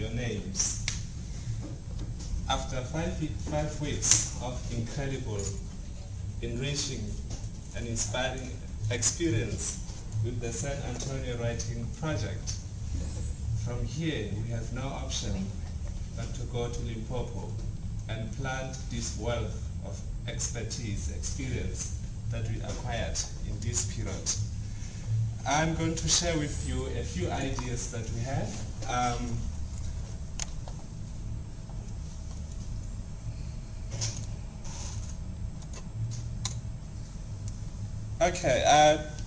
your names. After five weeks of incredible, enriching, and inspiring experience with the San Antonio Writing Project, from here we have no option but to go to Limpopo and plant this wealth of expertise, experience that we acquired in this period. I'm going to share with you a few ideas that we have.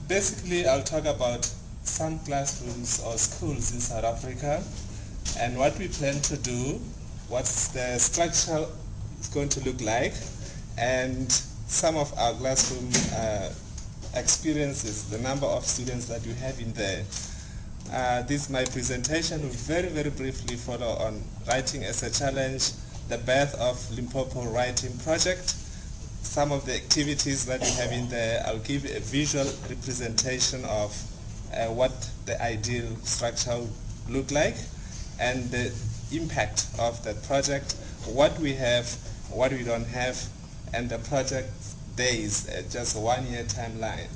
Basically I'll talk about some classrooms or schools in South Africa and what we plan to do, what the structure is going to look like, and some of our classroom experiences, the number of students that we have in there. This my presentation will very briefly follow on writing as a challenge, the birth of Limpopo Writing Project, some of the activities that we have in there. I'll give a visual representation of what the ideal structure will look like and the impact of the project, what we have, what we don't have, and the project days, just a 1-year timeline.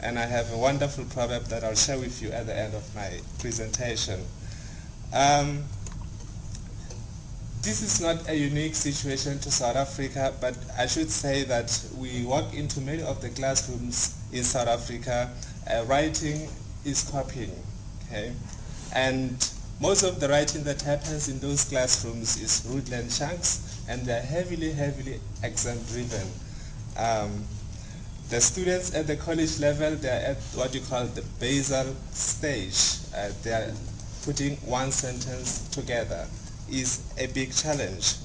And I have a wonderful proverb that I'll share with you at the end of my presentation. This is not a unique situation to South Africa, but I should say that we walk into many of the classrooms in South Africa, writing is copying, okay? And most of the writing that happens in those classrooms is Rootland chunks, and they're heavily exam driven. The students at the college level, they're at what you call the basal stage. They're putting one sentence together. Is a big challenge.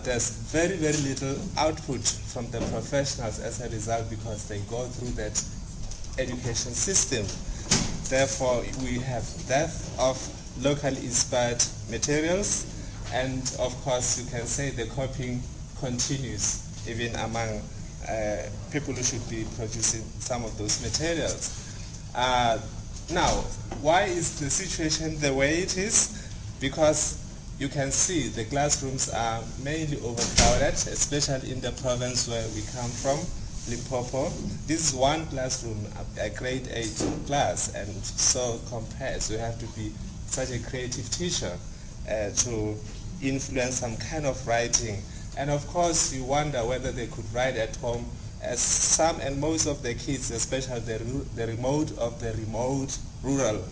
There's very little output from the professionals as a result because they go through that education system. Therefore, we have dearth of locally inspired materials, and of course you can say the copying continues even among people who should be producing some of those materials. Now, why is the situation the way it is? Because you can see the classrooms are mainly overcrowded, especially in the province where we come from, Limpopo. This is one classroom, a grade 8 class, and so compares. You have to be such a creative teacher to influence some kind of writing. And of course, you wonder whether they could write at home, as some and most of the kids, especially the remote rural,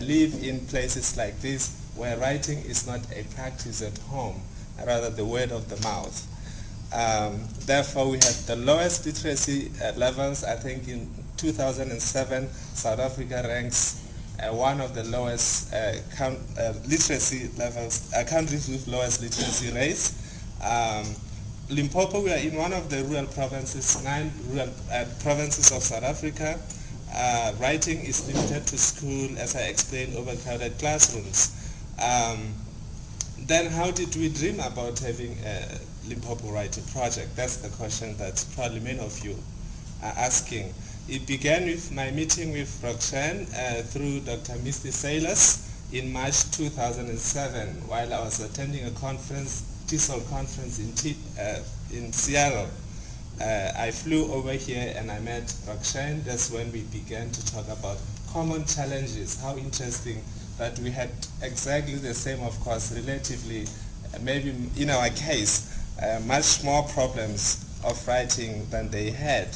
live in places like this, where writing is not a practice at home, rather the word of the mouth. Therefore, we have the lowest literacy levels. I think in 2007, South Africa ranks one of the lowest literacy levels, countries with lowest literacy rates. Limpopo, we are in one of the rural provinces, 9 rural provinces of South Africa. Writing is limited to school, as I explained, overcrowded classrooms. Then how did we dream about having a Limpopo Writing Project? That's the question that probably many of you are asking. It began with my meeting with Roxanne through Dr. Misty Sailors in March 2007 while I was attending a conference, TESOL conference in Seattle. I flew over here and I met Roxanne. That's when we began to talk about common challenges. How interesting that we had exactly the same, of course, relatively, maybe in our case, much more problems of writing than they had.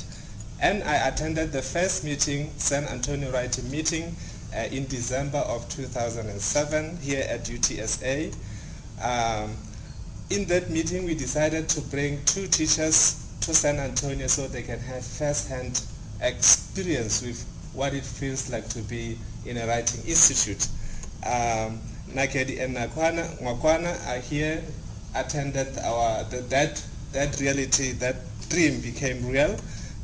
And I attended the first meeting, San Antonio Writing Meeting, in December of 2007 here at UTSA. In that meeting, we decided to bring 2 teachers to San Antonio so they can have first-hand experience with what it feels like to be in a writing institute. Leketi and Ngakwana are here, attended that reality, that dream became real,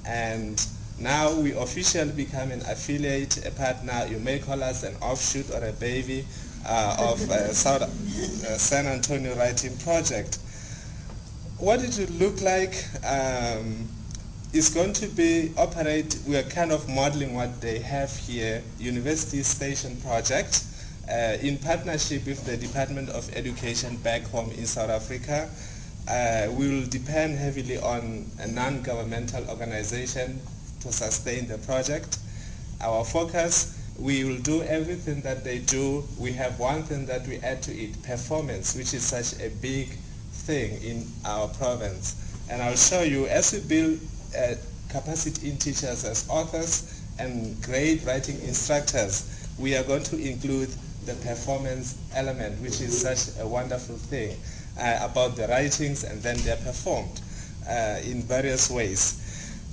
and now we officially become an affiliate, a partner. You may call us an offshoot or a baby of San Antonio Writing Project. What it would look like is going to be we are kind of modeling what they have here, University Station Project. In partnership with the Department of Education back home in South Africa, we will depend heavily on a non-governmental organization to sustain the project. Our focus, we will do everything that they do. We have one thing that we add to it, performance, which is such a big thing in our province. And I'll show you, as we build capacity in teachers as authors and grade writing instructors, we are going to include the performance element, which is such a wonderful thing about the writings, and then they're performed in various ways.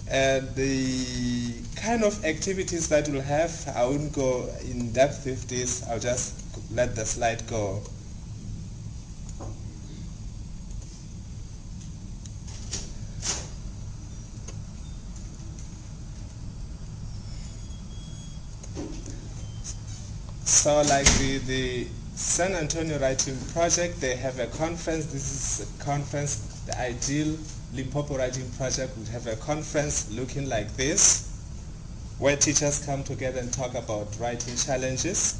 The kind of activities that we'll have, I won't go in depth with this, I'll just let the slide go. So like the San Antonio Writing Project, they have a conference. This is a conference, the ideal Limpopo Writing Project would have a conference looking like this, where teachers come together and talk about writing challenges.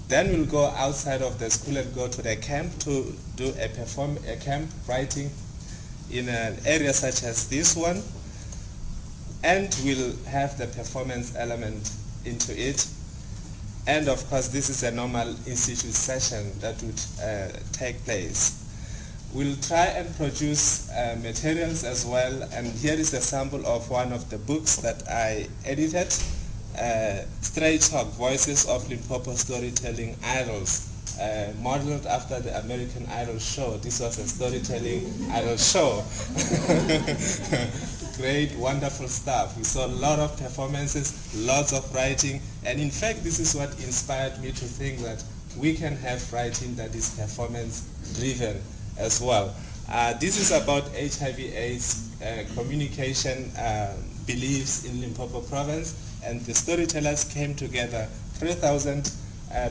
Then we'll go outside of the school and go to the camp to do a camp writing in an area such as this one. And we'll have the performance element into it. And of course, this is a normal institute session that would take place. We'll try and produce materials as well, and here is a sample of one of the books that I edited, Straight Talk, Voices of Limpopo Storytelling Idols, modeled after the American Idol show. This was a storytelling idol show. Great, wonderful stuff. We saw a lot of performances, lots of writing, and in fact this is what inspired me to think that we can have writing that is performance driven as well. This is about HIV/AIDS communication beliefs in Limpopo province, and the storytellers came together. 3,000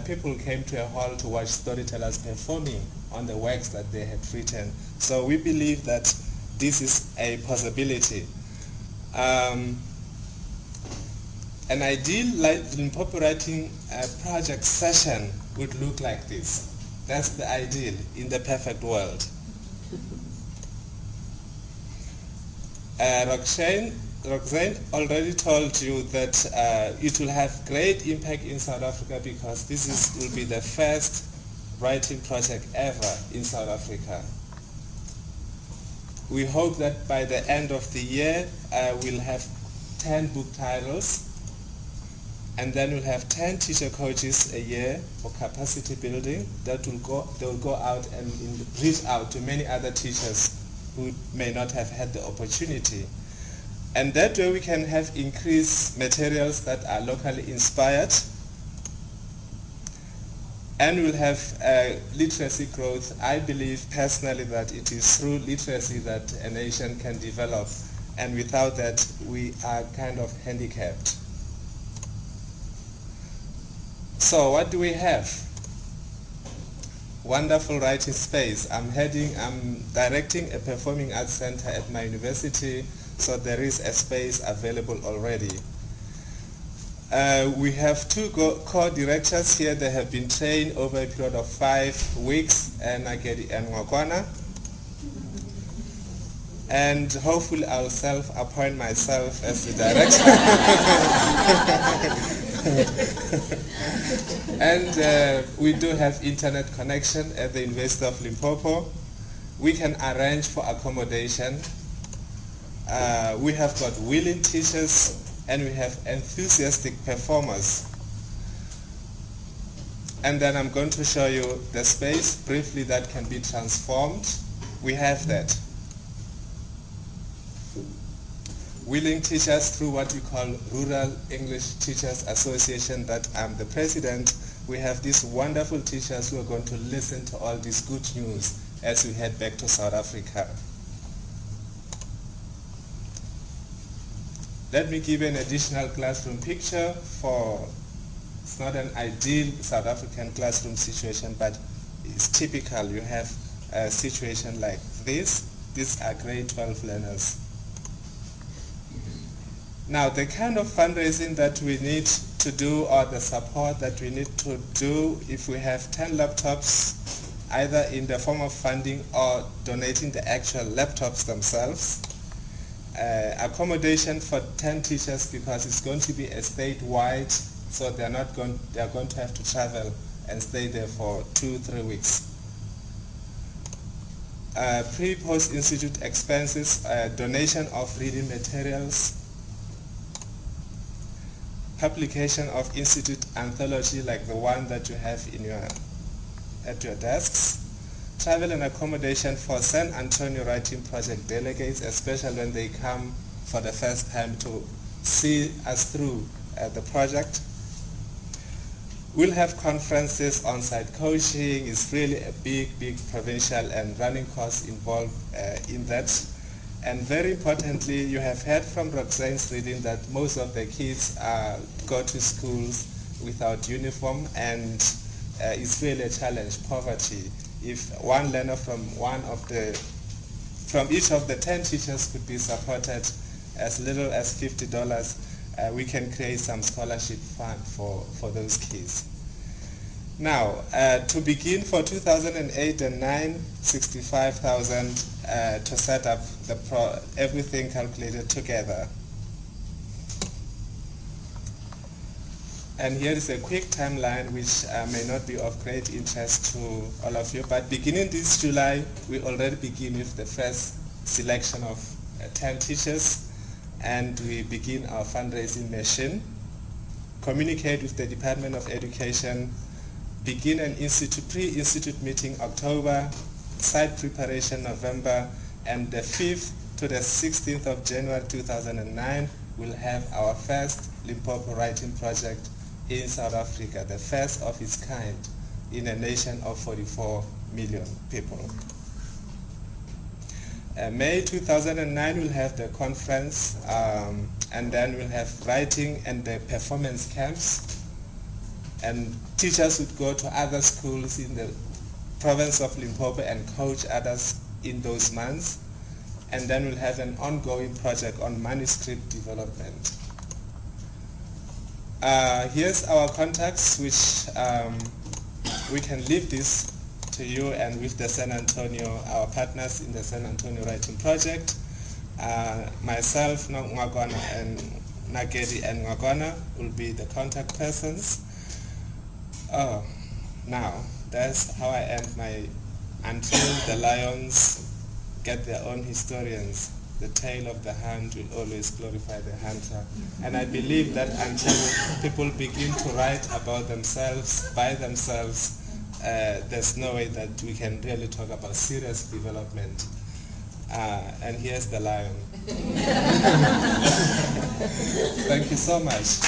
people came to a hall to watch storytellers performing on the works that they had written. So we believe that this is a possibility. An ideal Limpopo Writing project session would look like this. That's the ideal in the perfect world. Roxanne already told you that it will have great impact in South Africa because this will be the first writing project ever in South Africa. We hope that by the end of the year we'll have 10 book titles, and then we'll have 10 teacher coaches a year for capacity building that they'll go out and reach out to many other teachers who may not have had the opportunity. And that way we can have increased materials that are locally inspired, and we'll have literacy growth. I believe personally that it is through literacy that a nation can develop, and without that we are kind of handicapped. So what do we have? Wonderful writing space. I'm directing a performing arts center at my university, so there is a space available already. We have two co-directors here. They have been trained over a period of 5 weeks, Leketi and Ngokwana. And hopefully I'll self-appoint myself as the director. And we do have internet connection at the University of Limpopo. We can arrange for accommodation. We have got willing teachers, and we have enthusiastic performers. And then I'm going to show you the space briefly that can be transformed. We have that. Willing teachers through what we call Rural English Teachers Association, that I'm the president. We have these wonderful teachers who are going to listen to all this good news as we head back to South Africa. Let me give you an additional classroom picture for, it's not an ideal South African classroom situation, but it's typical. You have a situation like this. These are grade 12 learners. Now, the kind of fundraising that we need to do, or the support that we need to do if we have 10 laptops, either in the form of funding or donating the actual laptops themselves. Accommodation for 10 teachers, because it's going to be a statewide, so they're going to have to travel and stay there for 2-3 weeks. Pre-post institute expenses, donation of reading materials, publication of institute anthology like the one that you have at your desks, travel and accommodation for San Antonio Writing Project delegates, especially when they come for the first time to see us through the project. We'll have conferences, on-site coaching. Is really a big provincial and running costs involved in that. And very importantly, you have heard from Roxanne's reading that most of the kids go to schools without uniform, and it's really a challenge, poverty. If one learner from each of the 10 teachers could be supported as little as $50, we can create some scholarship fund for those kids. Now, to begin for 2008 and 9, 65,000 to set up everything calculated together. And here is a quick timeline which may not be of great interest to all of you, but beginning this July, we already begin with the first selection of 10 teachers, and we begin our fundraising mission, communicate with the Department of Education, begin an pre-institute meeting October, site preparation November, and the 5th to the 16th of January 2009, we'll have our first Limpopo Writing Project in South Africa, the first of its kind in a nation of 44 million people. May 2009 we'll have the conference, and then we'll have writing and the performance camps, and teachers would go to other schools in the province of Limpopo and coach others in those months. And then we'll have an ongoing project on manuscript development. Here's our contacts, which we can leave this to you, and with the San Antonio, our partners in the San Antonio Writing Project, myself, Ngwagwana, and Leketi and Ngwagwana will be the contact persons. Now, that's how I end my "Until the lions get their own historians, the tale of the hunt will always glorify the hunter." And I believe that until people begin to write about themselves, by themselves, there's no way that we can really talk about serious development. And here's the lion. Thank you so much.